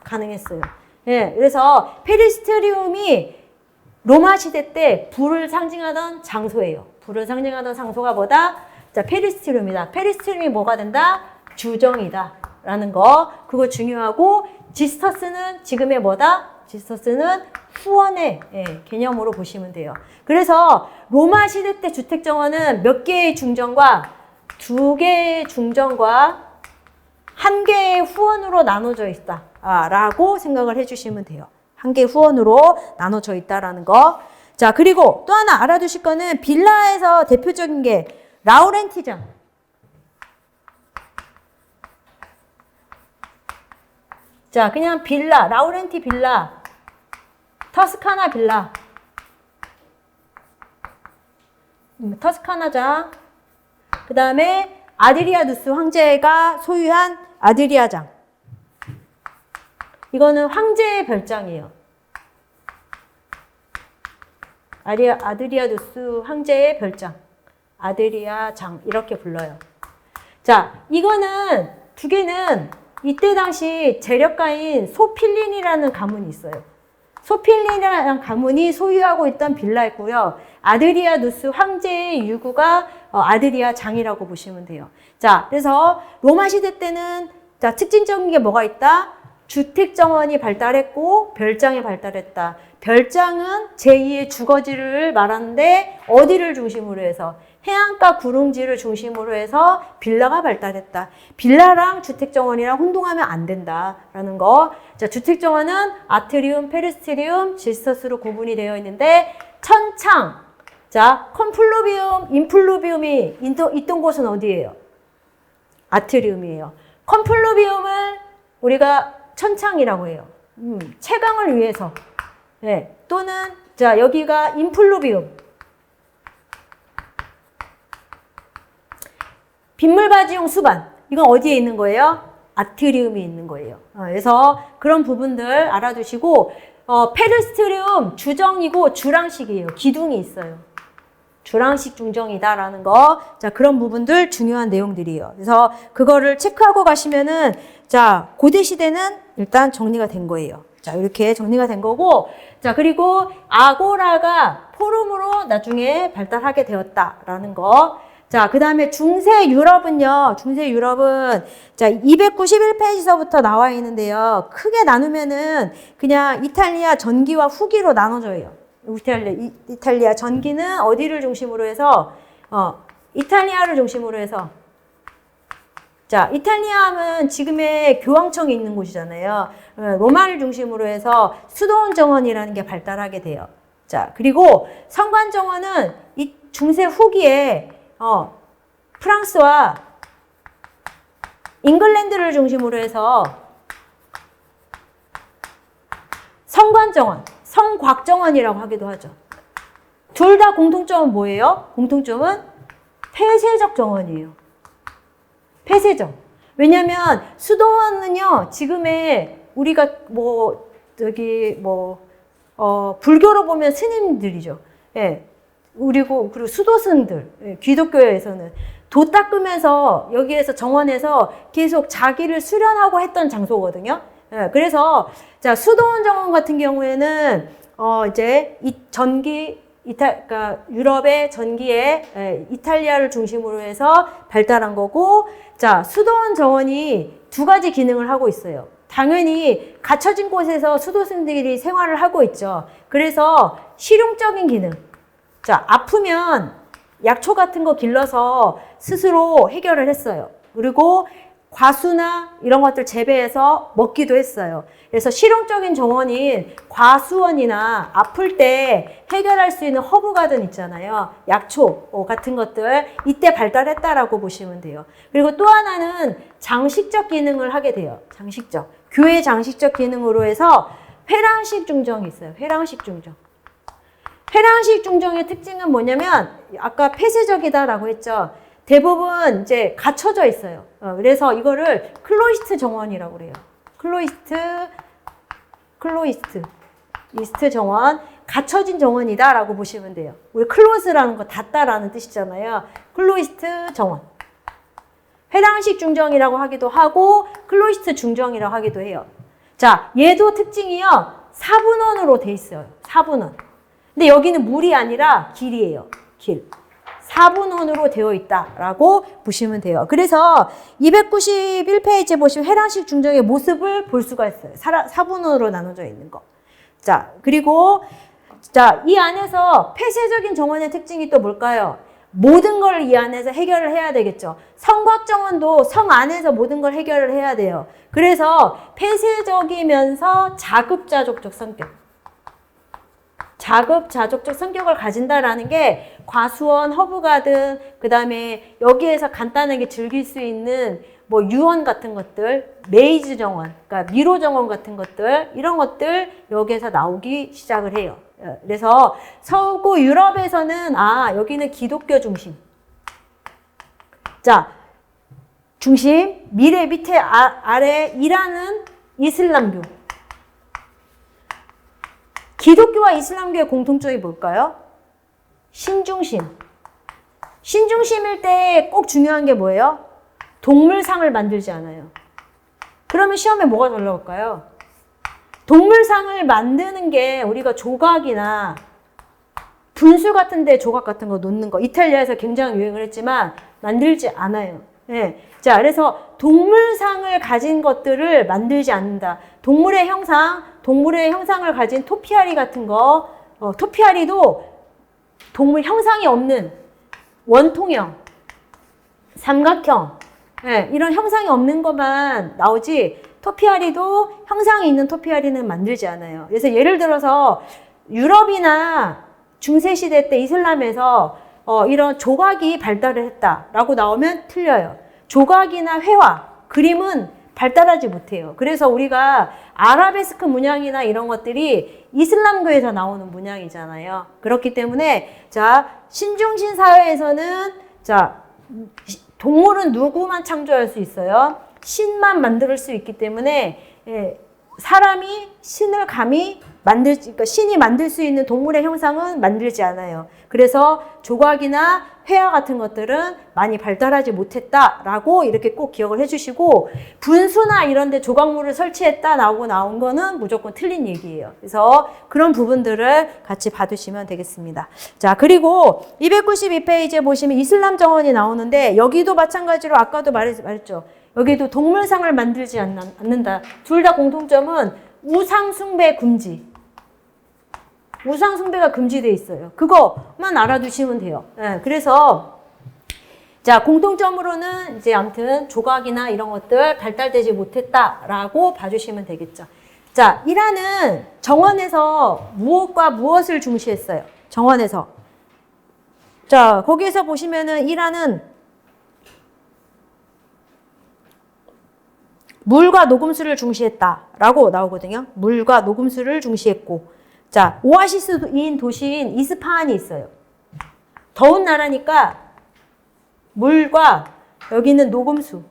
가능했어요. 예, 그래서 페리스트리움이 로마 시대 때 불을 상징하던 장소예요. 불을 상징하던 장소가 뭐다? 자, 페리스트륨이다. 페리스트륨이 뭐가 된다? 주정이다. 라는 거. 그거 중요하고, 지스터스는 지금의 뭐다? 지스터스는 후원의 개념으로 보시면 돼요. 그래서 로마 시대 때 주택 정원은 몇 개의 중정과 2개의 중정과 1개의 후원으로 나눠져 있다. 라고 생각을 해주시면 돼요. 1개의 후원으로 나눠져 있다라는 거. 자, 그리고 또 하나 알아두실 거는 빌라에서 대표적인 게 라우렌티장. 자, 그냥 빌라, 라우렌티 빌라, 터스카나 빌라, 터스카나장, 그 다음에 아드리아누스 황제가 소유한 아드리아장. 이거는 황제의 별장이에요. 아드리아누스 황제의 별장. 아드리아장 이렇게 불러요. 자, 이거는 2개는 이때 당시 재력가인 소필린이라는 가문이 있어요. 소필린이라는 가문이 소유하고 있던 빌라였고요. 아드리아누스 황제의 유구가 아드리아장이라고 보시면 돼요. 자, 그래서 로마 시대 때는 자, 특징적인 게 뭐가 있다? 주택 정원이 발달했고 별장이 발달했다. 별장은 제2의 주거지를 말하는데 어디를 중심으로 해서? 해안가 구릉지를 중심으로 해서 빌라가 발달했다. 빌라랑 주택정원이랑 혼동하면 안 된다라는 거. 자, 주택정원은 아트리움, 페리스트리움, 지스터스로 구분이 되어 있는데 천창. 자, 컴플루비움, 인플루비움이 있던 곳은 어디예요? 아트리움이에요. 컴플루비움을 우리가 천창이라고 해요. 채광을 위해서. 네. 또는 자, 여기가 인플루비움. 빗물바지용 수반. 이건 어디에 있는 거예요? 아트리움이 있는 거예요. 그래서 그런 부분들 알아두시고 페르스트리움 주정이고 주랑식이에요. 기둥이 있어요. 주랑식 중정이다라는 거. 자, 그런 부분들 중요한 내용들이에요. 그래서 그거를 체크하고 가시면은 자, 고대 시대는 일단 정리가 된 거예요. 자, 이렇게 정리가 된 거고. 자, 그리고 아고라가 포럼으로 나중에 발달하게 되었다라는 거. 자, 그 다음에 중세 유럽은요, 중세 유럽은, 자, 291페이지서부터 나와 있는데요. 크게 나누면은 그냥 이탈리아 전기와 후기로 나눠져요. 이탈리아 전기는 어디를 중심으로 해서, 이탈리아를 중심으로 해서, 자, 이탈리아 하면 지금의 교황청이 있는 곳이잖아요. 로마를 중심으로 해서 수도원 정원이라는 게 발달하게 돼요. 자, 그리고 성관 정원은 이 중세 후기에 프랑스와 잉글랜드를 중심으로 해서 성관정원, 성곽정원이라고 하기도 하죠. 둘 다 공통점은 뭐예요? 공통점은 폐쇄적 정원이에요. 폐쇄적. 왜냐면 수도원은요, 지금의 우리가 불교로 보면 스님들이죠. 예. 그리고 수도승들, 예, 기독교에서는 도 닦으면서 여기에서 정원에서 계속 자기를 수련하고 했던 장소거든요. 예, 그래서 자, 수도원 정원 같은 경우에는 이제 그러니까 유럽의 전기에 이탈리아를 중심으로 해서 발달한 거고, 자, 수도원 정원이 2가지 기능을 하고 있어요. 당연히 갇혀진 곳에서 수도승들이 생활을 하고 있죠. 그래서 실용적인 기능. 자, 아프면 약초 같은 거 길러서 스스로 해결을 했어요. 그리고 과수나 이런 것들 재배해서 먹기도 했어요. 그래서 실용적인 정원인 과수원이나 아플 때 해결할 수 있는 허브가든 있잖아요. 약초 같은 것들 이때 발달했다라고 보시면 돼요. 그리고 또 하나는 장식적 기능을 하게 돼요. 장식적. 교회 장식적 기능으로 해서 회랑식 중정이 있어요. 회랑식 중정. 회랑식 중정의 특징은 뭐냐면 아까 폐쇄적이다라고 했죠. 대부분 이제 갇혀져 있어요. 그래서 이거를 클로이스트 정원이라고 그래요. 클로이스트 정원, 갇혀진 정원이다라고 보시면 돼요. 우리 클로즈라는 거 닫다라는 뜻이잖아요. 클로이스트 정원. 회랑식 중정이라고 하기도 하고 클로이스트 중정이라고 하기도 해요. 자, 얘도 특징이요. 4분원으로 돼 있어요. 4분원. 근데 여기는 물이 아니라 길이에요. 길. 4분원으로 되어 있다라고 보시면 돼요. 그래서 291페이지에 보시면 해당식 중정의 모습을 볼 수가 있어요. 4분원으로 나눠져 있는 거. 자, 그리고 자, 이 안에서 폐쇄적인 정원의 특징이 또 뭘까요? 모든 걸 이 안에서 해결을 해야 되겠죠. 성곽정원도 성 안에서 모든 걸 해결을 해야 돼요. 그래서 폐쇄적이면서 자급자족적 성격. 자급자족적 성격을 가진다라는 게 과수원, 허브가든, 그 다음에 여기에서 간단하게 즐길 수 있는 뭐 유원 같은 것들, 메이즈 정원, 그러니까 미로 정원 같은 것들, 이런 것들 여기에서 나오기 시작을 해요. 그래서 서구 유럽에서는 여기는 기독교 중심. 자, 중심, 미래 밑에 아래 이란은 이슬람교. 기독교와 이슬람교의 공통점이 뭘까요? 신중심. 신중심일 때 꼭 중요한 게 뭐예요? 동물상을 만들지 않아요. 그러면 시험에 뭐가 잘 나올까요? 동물상을 만드는 게 우리가 조각이나 분수 같은 데 조각 같은 거 놓는 거 이탈리아에서 굉장히 유행을 했지만 만들지 않아요. 네. 자, 그래서 동물상을 가진 것들을 만들지 않는다. 동물의 형상을 가진 토피아리 같은 거, 토피아리도 동물 형상이 없는 원통형, 삼각형, 네, 이런 형상이 없는 것만 나오지 토피아리도 형상이 있는 토피아리는 만들지 않아요. 그래서 예를 들어서 유럽이나 중세시대 때 이슬람에서 이런 조각이 발달을 했다라고 나오면 틀려요. 조각이나 회화, 그림은 발달하지 못해요. 그래서 우리가 아라베스크 문양이나 이런 것들이 이슬람교에서 나오는 문양이잖아요. 그렇기 때문에 자, 신중신 사회에서는 자, 동물은 누구만 창조할 수 있어요? 신만 만들 수 있기 때문에 사람이 신을 감히 그러니까 신이 만들 수 있는 동물의 형상은 만들지 않아요. 그래서 조각이나 회화 같은 것들은 많이 발달하지 못했다라고 이렇게 꼭 기억을 해주시고 분수나 이런 데 조각물을 설치했다라고 나온 거는 무조건 틀린 얘기예요. 그래서 그런 부분들을 같이 봐두시면 되겠습니다. 자, 그리고 292페이지에 보시면 이슬람 정원이 나오는데 여기도 마찬가지로 아까도 말했죠. 여기도 동물상을 만들지 않는다. 둘 다 공통점은 우상 숭배 금지. 우상 숭배가 금지되어 있어요. 그거만 알아두시면 돼요. 네, 그래서 자, 공통점으로는 이제 아무튼 조각이나 이런 것들 발달되지 못했다라고 봐주시면 되겠죠. 자, 이란은 정원에서 무엇과 무엇을 중시했어요? 정원에서. 자, 거기에서 보시면은 이란은 물과 녹음수를 중시했다라고 나오거든요. 물과 녹음수를 중시했고, 자, 오아시스인 도시인 이스파한이 있어요. 더운 나라니까 물과 여기는 녹음수.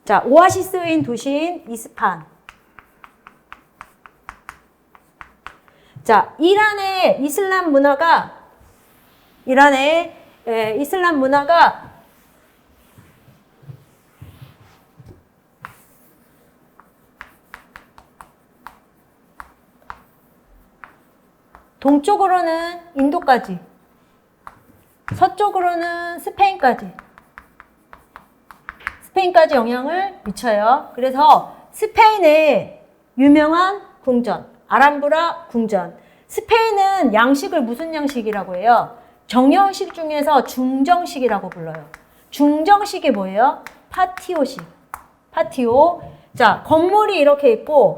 자, 오아시스인 도시인 이스파한. 자, 이란의 이슬람 문화가 동쪽으로는 인도까지, 서쪽으로는 스페인까지 영향을 미쳐요. 그래서 스페인의 유명한 궁전, 아람브라 궁전. 스페인은 양식을 무슨 양식이라고 해요? 정형식 중에서 중정식이라고 불러요. 중정식이 뭐예요? 파티오식. 파티오. 자, 건물이 이렇게 있고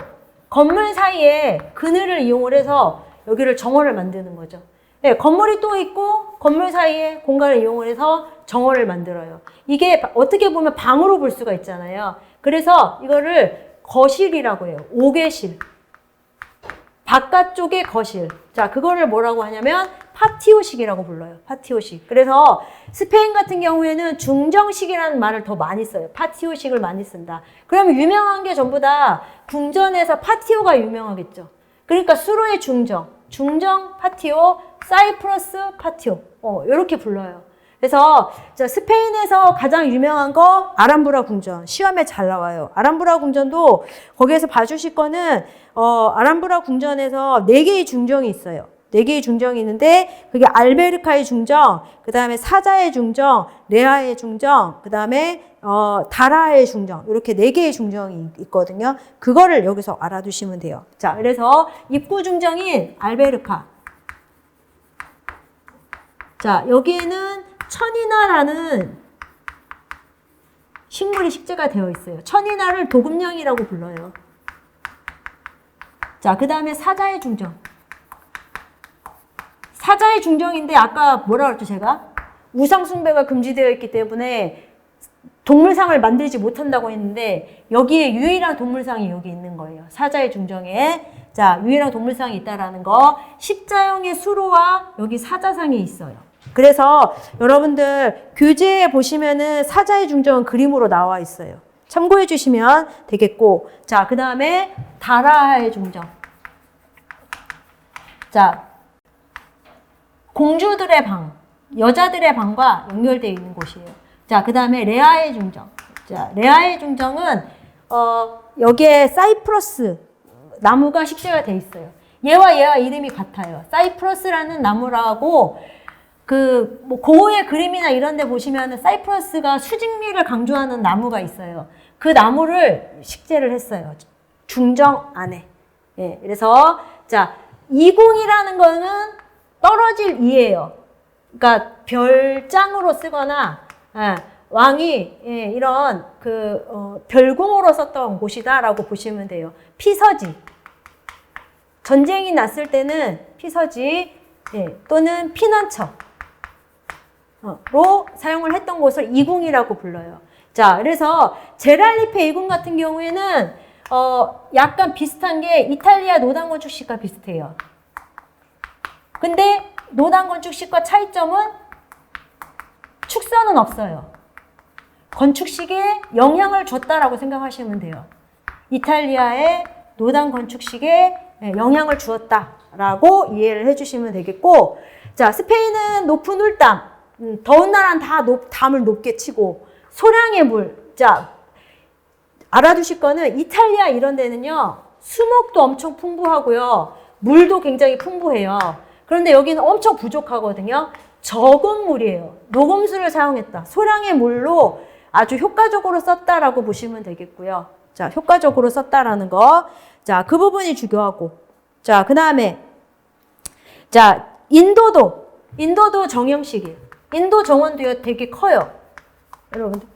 건물 사이에 그늘을 이용을 해서 여기를 정원을 만드는 거죠. 네, 건물이 또 있고 건물 사이에 공간을 이용을 해서 정원을 만들어요. 이게 어떻게 보면 방으로 볼 수가 있잖아요. 그래서 이거를 거실이라고 해요. 옥외실. 바깥쪽의 거실. 자, 그거를 뭐라고 하냐면 파티오식이라고 불러요. 파티오식. 그래서 스페인 같은 경우에는 중정식이라는 말을 더 많이 써요. 파티오식을 많이 쓴다. 그러면 유명한 게 전부 다 궁전에서 파티오가 유명하겠죠. 그러니까 수로의 중정 파티오, 사이프러스 파티오. 이렇게 불러요. 그래서 스페인에서 가장 유명한 거 아람브라 궁전. 시험에 잘 나와요. 아람브라 궁전도 거기에서 봐주실 거는 아람브라 궁전에서 4개의 중정이 있어요. 4개의 중정이 있는데 그게 알베르카의 중정, 그 다음에 사자의 중정, 레아의 중정, 그 다음에 다라의 중정, 이렇게 4개의 중정이 있거든요. 그거를 여기서 알아두시면 돼요. 자, 그래서 입구 중정인 알베르카. 자, 여기에는 천인화라는 식물이 식재가 되어 있어요. 천인화를 도금령이라고 불러요. 자, 그 다음에 사자의 중정. 사자의 중정인데 아까 뭐라 그랬죠, 제가? 우상숭배가 금지되어 있기 때문에 동물상을 만들지 못한다고 했는데 여기에 유일한 동물상이 여기 있는 거예요. 사자의 중정에. 자, 유일한 동물상이 있다라는 거. 십자형의 수로와 여기 사자상이 있어요. 그래서 여러분들 교재에 보시면은 사자의 중정은 그림으로 나와 있어요. 참고해 주시면 되겠고. 자, 그 다음에 다라의 중정. 자, 공주들의 방, 여자들의 방과 연결되어 있는 곳이에요. 자, 그 다음에 레아의 중정. 자, 레아의 중정은 여기에 사이프러스 나무가 식재가 돼 있어요. 얘와 이름이 같아요. 사이프러스라는 나무라고 뭐 고흐의 그림이나 이런 데 보시면은 사이프러스가 수직미를 강조하는 나무가 있어요. 그 나무를 식재를 했어요. 중정 안에. 예, 그래서 자, 이궁이라는 거는 떨어질 이예요. 그러니까 별장으로 쓰거나 왕이 이런 별궁으로 썼던 곳이다라고 보시면 돼요. 피서지. 전쟁이 났을 때는 피서지 또는 피난처로 사용을 했던 곳을 이궁이라고 불러요. 자, 그래서 제랄리페 이궁 같은 경우에는 약간 비슷한 게 이탈리아 노단 건축식과 비슷해요. 근데 노단 건축식과 차이점은 축선은 없어요. 건축식에 영향을 줬다라고 생각하시면 돼요. 이탈리아의 노단 건축식에 영향을 주었다라고 이해를 해주시면 되겠고, 자, 스페인은 높은 울담, 더운 나라는 다 담을 높게 치고 소량의 물. 자, 알아두실 거는 이탈리아 이런 데는요, 수목도 엄청 풍부하고요, 물도 굉장히 풍부해요. 그런데 여기는 엄청 부족하거든요. 적은 물이에요. 녹음수를 사용했다. 소량의 물로 아주 효과적으로 썼다라고 보시면 되겠고요. 자, 효과적으로 썼다라는 거. 자, 그 부분이 중요하고. 자, 그 다음에 자, 인도도 정형식이에요. 인도 정원도 되게 커요. 여러분들.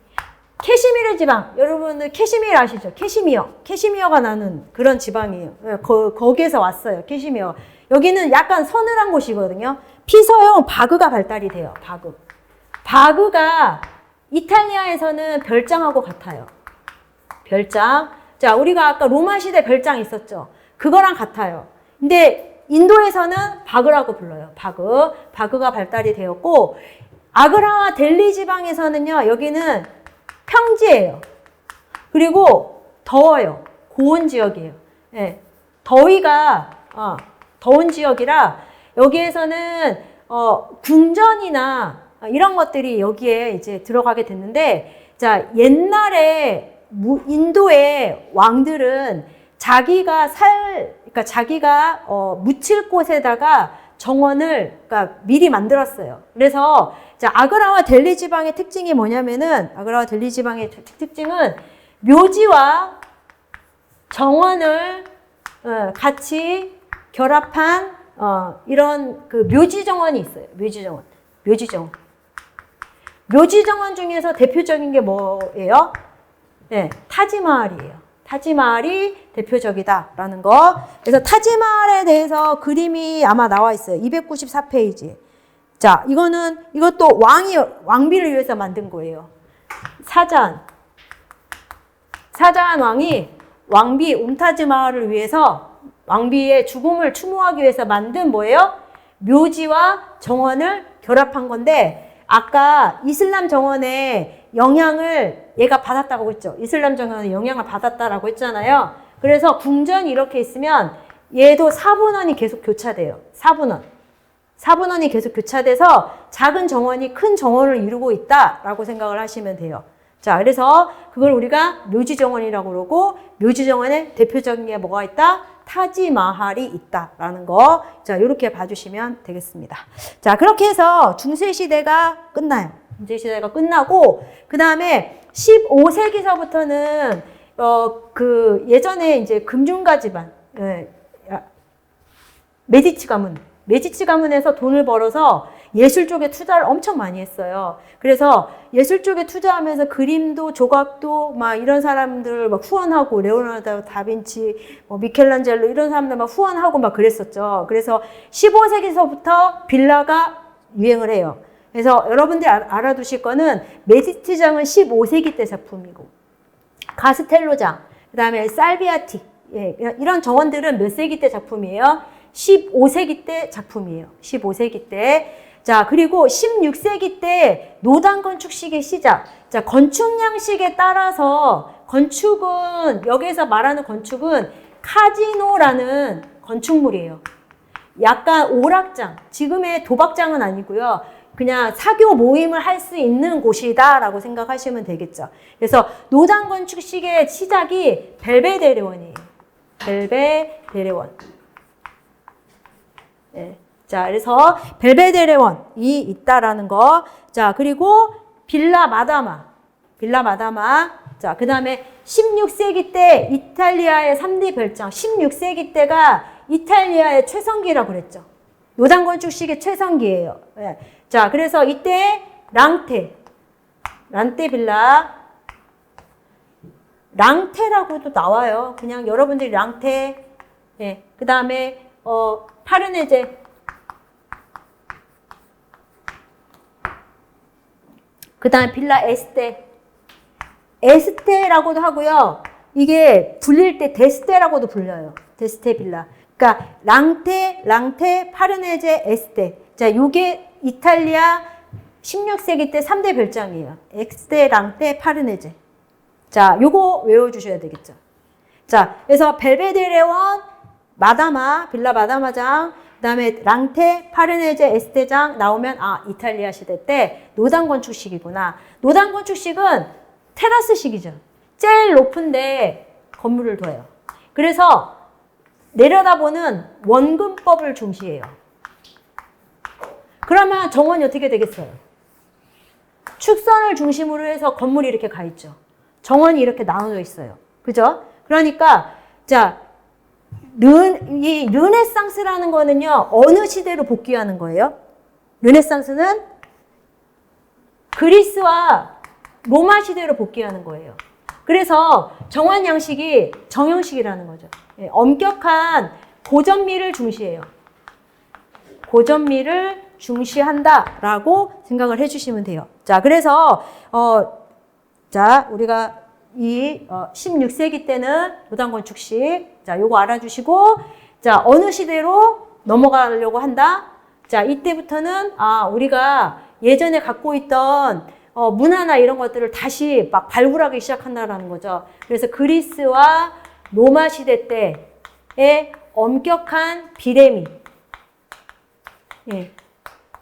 캐시미르 지방. 여러분들 캐시미르 아시죠? 캐시미어가 나는 그런 지방이에요. 거기에서 왔어요. 캐시미어. 여기는 약간 서늘한 곳이거든요. 피서형 바그가 발달이 돼요. 바그가 이탈리아에서는 별장하고 같아요. 별장. 자, 우리가 아까 로마 시대 별장 있었죠. 그거랑 같아요. 근데 인도에서는 바그라고 불러요. 바그가 발달이 되었고, 아그라와 델리 지방에서는요, 여기는 평지예요. 그리고 더워요. 고온 지역이에요. 네. 더운 지역이라 여기에서는 궁전이나 이런 것들이 여기에 이제 들어가게 됐는데, 자, 옛날에 인도의 왕들은 자기가 묻힐 곳에다가 정원을 미리 만들었어요. 그래서 자, 아그라와 델리 지방의 특징이 뭐냐면은, 아그라와 델리 지방의 특징은 묘지와 정원을 같이 결합한 이런 묘지 정원이 있어요. 묘지 정원 중에서 대표적인 게 뭐예요? 네, 타지마할이에요. 타지마할이 대표적이다라는 거. 그래서 타지마할에 대해서 그림이 아마 나와 있어요. 294페이지. 자, 이것도 왕비를 위해서 만든 거예요. 사자한 왕이 왕비 옴타지마할을 위해서 왕비의 죽음을 추모하기 위해서 만든 뭐예요? 묘지와 정원을 결합한 건데, 아까 이슬람 정원에 영향을 얘가 받았다고 했죠. 이슬람 정원에 영향을 받았다라고 했잖아요. 그래서 궁전이 이렇게 있으면 얘도 4분원이 계속 교차돼요. 4분원이 계속 교차돼서 작은 정원이 큰 정원을 이루고 있다라고 생각을 하시면 돼요. 자, 그래서 그걸 우리가 묘지 정원이라고 그러고, 묘지 정원에 대표적인 게 뭐가 있다? 타지마할이 있다라는 거. 자, 이렇게 봐주시면 되겠습니다. 자, 그렇게 해서 중세 시대가 끝나요. 중세 시대가 끝나고 그 다음에 15세기서부터는 그 예전에 이제 금융가 집안, 메디치 가문에서 돈을 벌어서 예술 쪽에 투자를 엄청 많이 했어요. 그래서 예술 쪽에 투자하면서 그림도 조각도 막 이런 사람들 막 후원하고 레오나르도 다빈치, 미켈란젤로 이런 사람들 막 후원하고 막 그랬었죠. 그래서 15세기서부터 빌라가 유행을 해요. 그래서 여러분들이 알아두실 거는 메디치장은 15세기 때 작품이고 가스텔로장, 그 다음에 살비아티, 이런 정원들은 몇 세기 때 작품이에요? 15세기 때 작품이에요. 15세기 때. 자, 그리고 16세기 때 노단 건축식의 시작. 자, 건축 양식에 따라서 건축은, 여기에서 말하는 건축은 카지노라는 건축물이에요. 약간 오락장, 지금의 도박장은 아니고요. 그냥 사교 모임을 할 수 있는 곳이다라고 생각하시면 되겠죠. 그래서 노단 건축식의 시작이 벨베데레원이에요. 벨베데레원. 네. 자, 그래서 벨베데레원이 있다라는 거. 자, 그리고 빌라 마다마. 자, 그 다음에 16세기 때 이탈리아의 3대 별장. 16세기 때가 이탈리아의 최성기라고 그랬죠. 노단 건축식의 최성기예요. 네. 자, 그래서 이때 랑테 빌라. 랑테라고도 나와요. 그냥 여러분들이 랑테. 네. 그 다음에 파르네제. 그 다음에 빌라 에스테라고도 하고요. 이게 불릴 때 데스테라고도 불려요. 데스테 빌라. 그러니까 랑테, 파르네제, 에스테. 자, 요게 이탈리아 16세기 때 3대 별장이에요. 에스테, 랑테, 파르네제. 자, 요거 외워주셔야 되겠죠. 자, 그래서 벨베데레원, 마다마, 빌라 마다마장, 그 다음에 랑테, 파르네제, 에스테장 나오면 이탈리아 시대 때 노단 건축식이구나. 노단 건축식은 테라스식이죠. 제일 높은데 건물을 둬요. 그래서 내려다보는 원근법을 중시해요. 그러면 정원이 어떻게 되겠어요? 축선을 중심으로 해서 건물이 이렇게 가 있죠. 정원이 이렇게 나눠져 있어요. 그죠? 그러니까 자, 이 르네상스라는 거는요, 어느 시대로 복귀하는 거예요? 르네상스는 그리스와 로마 시대로 복귀하는 거예요. 그래서 정원 양식이 정형식이라는 거죠. 엄격한 고전미를 중시해요. 고전미를 중시한다라고 생각을 해주시면 돼요. 자, 그래서 자, 우리가 이 16세기 때는 노단 건축식. 자, 요거 알아주시고, 자, 어느 시대로 넘어가려고 한다? 자, 이때부터는 우리가 예전에 갖고 있던 문화나 이런 것들을 다시 막 발굴하기 시작한다라는 거죠. 그래서 그리스와 로마 시대 때의 엄격한 비례미. 예.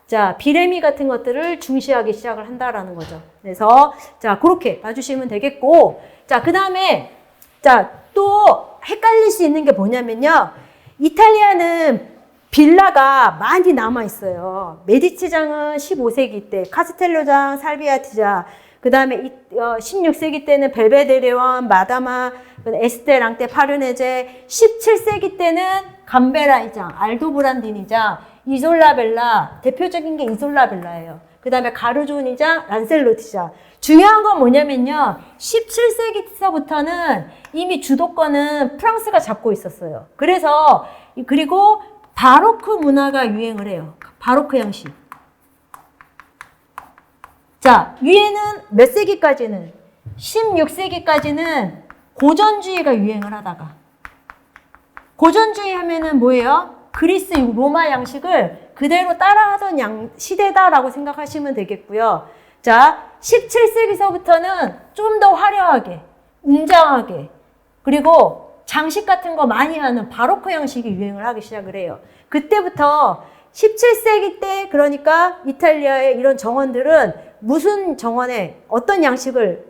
자, 비례미 같은 것들을 중시하기 시작을 한다라는 거죠. 그래서, 자, 그렇게 봐주시면 되겠고, 자, 그 다음에, 자, 또 헷갈릴 수 있는 게 뭐냐면요. 이탈리아는 빌라가 많이 남아있어요. 메디치장은 15세기 때, 카스텔로장, 살비아티자, 그 다음에 16세기 때는 벨베데레원, 마다마, 에스테, 랑테, 파르네제, 17세기 때는 감베라이장, 알도브란디니장, 이솔라벨라, 대표적인 게 이솔라벨라예요. 그 다음에 가르조니장, 란셀로티장. 중요한 건 뭐냐면요. 17세기서부터는 이미 주도권은 프랑스가 잡고 있었어요. 그리고 바로크 문화가 유행을 해요. 바로크 양식. 자, 위에는 몇 세기까지는? 16세기까지는 고전주의가 유행을 하다가. 고전주의 하면은 뭐예요? 그리스, 로마 양식을 그대로 따라하던 시대다라고 생각하시면 되겠고요. 자, 17세기서부터는 좀 더 화려하게, 웅장하게, 그리고 장식 같은 거 많이 하는 바로크 양식이 유행을 하기 시작을 해요. 그때부터 17세기 때 그러니까 이탈리아의 이런 정원들은 무슨 정원에 어떤 양식을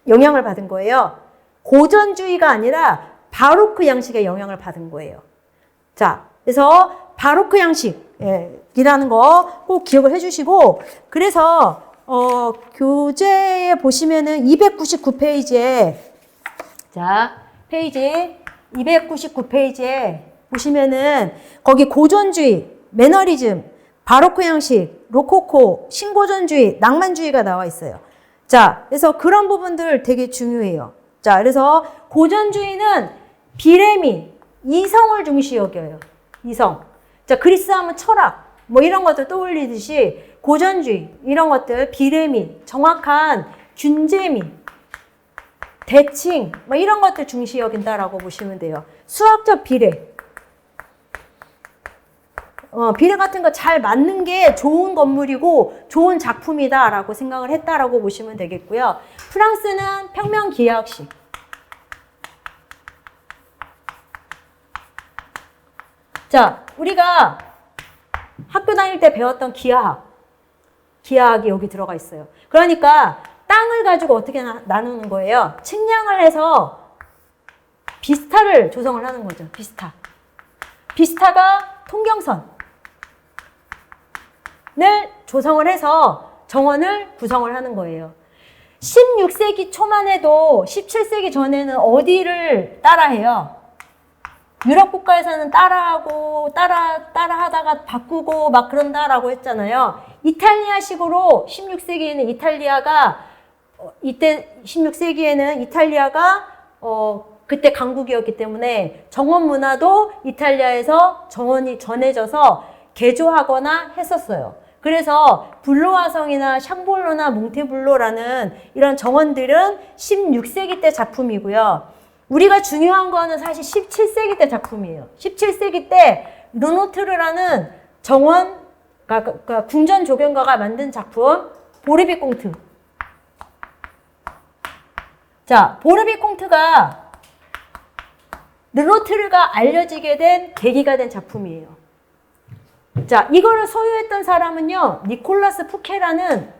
영향을 받은 거예요? 고전주의가 아니라 바로크 양식의 영향을 받은 거예요. 자, 그래서 바로크 양식이라는 거 꼭 기억을 해주시고, 그래서 교재에 보시면은 299페이지에, 자, 페이지 299페이지에 보시면은 거기 고전주의, 매너리즘, 바로크 양식, 로코코, 신고전주의, 낭만주의가 나와 있어요. 자, 그래서 그런 부분들 되게 중요해요. 자, 그래서 고전주의는 비례미, 이성을 중시 여겨요. 이성. 자, 그리스 하면 철학, 뭐 이런 것들 떠올리듯이 고전주의, 이런 것들, 비례미, 정확한 균제미, 대칭, 뭐 이런 것들 중시 여긴다라고 보시면 돼요. 수학적 비례. 비례 같은 거 잘 맞는 게 좋은 건물이고 좋은 작품이다라고 생각을 했다라고 보시면 되겠고요. 프랑스는 평면 기하학식. 자, 우리가 학교 다닐 때 배웠던 기하학이 여기 들어가 있어요. 그러니까 땅을 가지고 어떻게 나누는 거예요? 측량을 해서 비스타를 조성을 하는 거죠. 비스타. 비스타가 통경선을 조성을 해서 정원을 구성을 하는 거예요. 16세기 초만 해도 17세기 전에는 어디를 따라해요? 유럽 국가에서는 따라하다가 바꾸고 막 그런다라고 했잖아요. 이탈리아식으로 16세기에는 이탈리아가 그때 강국이었기 때문에 정원 문화도 이탈리아에서 정원이 전해져서 개조하거나 했었어요. 그래서 블로아성이나 샹볼로나 몽테블로라는 이런 정원들은 16세기 때 작품이고요. 우리가 중요한 거는 사실 17세기 때 작품이에요. 17세기 때 르노트르라는 그러니까 궁전 조경가가 만든 작품 보르비콩트. 자, 보르비콩트가 르노트르가 알려지게 된 계기가 된 작품이에요. 자, 이거를 소유했던 사람은요, 니콜라스 푸케라는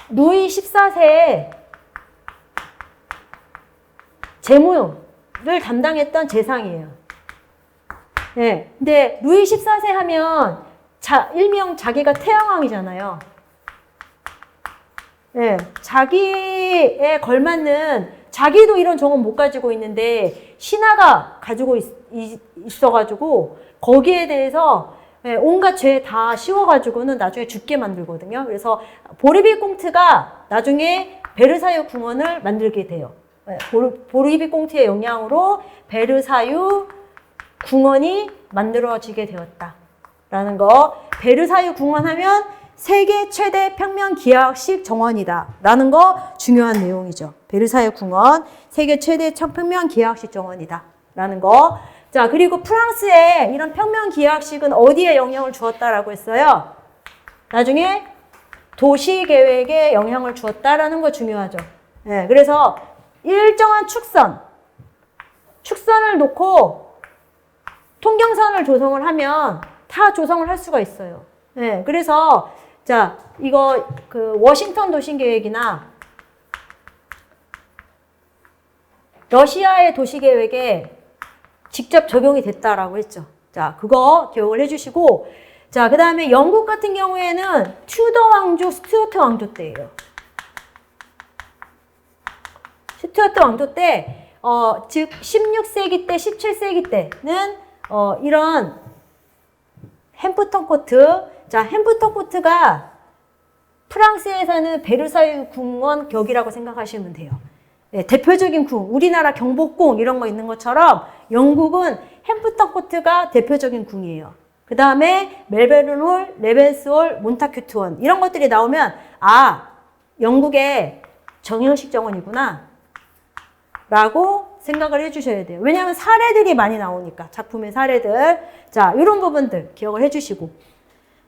루이 14세의 재무를 담당했던 재상이에요. 네, 근데 루이 14세 하면 일명 자기가 태양왕이잖아요. 네, 자기에 걸맞는 자기도 이런 정원 못 가지고 있는데 신하가 가지고 있어가지고 거기에 대해서 온갖 죄 다 씌워가지고는 나중에 죽게 만들거든요. 그래서 보르비콩트가 나중에 베르사유 궁원을 만들게 돼요. 보르비콩트의 영향으로 베르사유 궁원이 만들어지게 되었다라는 거. 베르사유 궁원 하면 세계 최대 평면 기하학식 정원이다라는 거 중요한 내용이죠. 베르사유 궁원, 세계 최대 평면 기하학식 정원이다라는 거. 자, 그리고 프랑스의 이런 평면 기하학식은 어디에 영향을 주었다라고 했어요? 나중에 도시 계획에 영향을 주었다라는 거 중요하죠. 네, 그래서 일정한 축선을 놓고 통경선을 조성을 하면 다 조성을 할 수가 있어요. 네, 그래서 자, 이거 워싱턴 도시계획이나 러시아의 도시계획에 직접 적용이 됐다라고 했죠. 자, 그거 기억을 해주시고, 자, 그 다음에 영국 같은 경우에는 튜더 왕조, 스튜어트 왕조 때예요. 스튜어트 왕조 때, 즉 16세기 때, 17세기 때는 이런 햄프턴 코트, 자, 햄프턴 코트가 프랑스에서는 베르사유 궁원 격이라고 생각하시면 돼요. 네, 대표적인 궁, 우리나라 경복궁 이런 거 있는 것처럼 영국은 햄프턴 코트가 대표적인 궁이에요. 그 다음에 멜베른홀, 레벤스홀, 몬타큐트원 이런 것들이 나오면 영국의 정형식 정원이구나 라고 생각을 해주셔야 돼요. 왜냐하면 사례들이 많이 나오니까, 작품의 사례들. 자, 이런 부분들 기억을 해주시고.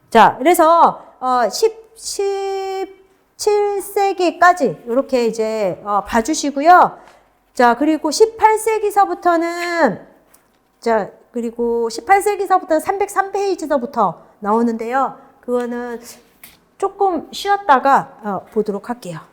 자, 그래서 17세기까지 이렇게 이제 봐주시고요. 자, 그리고 18세기서부터는 303페이지서부터 나오는데요. 그거는 조금 쉬었다가 보도록 할게요.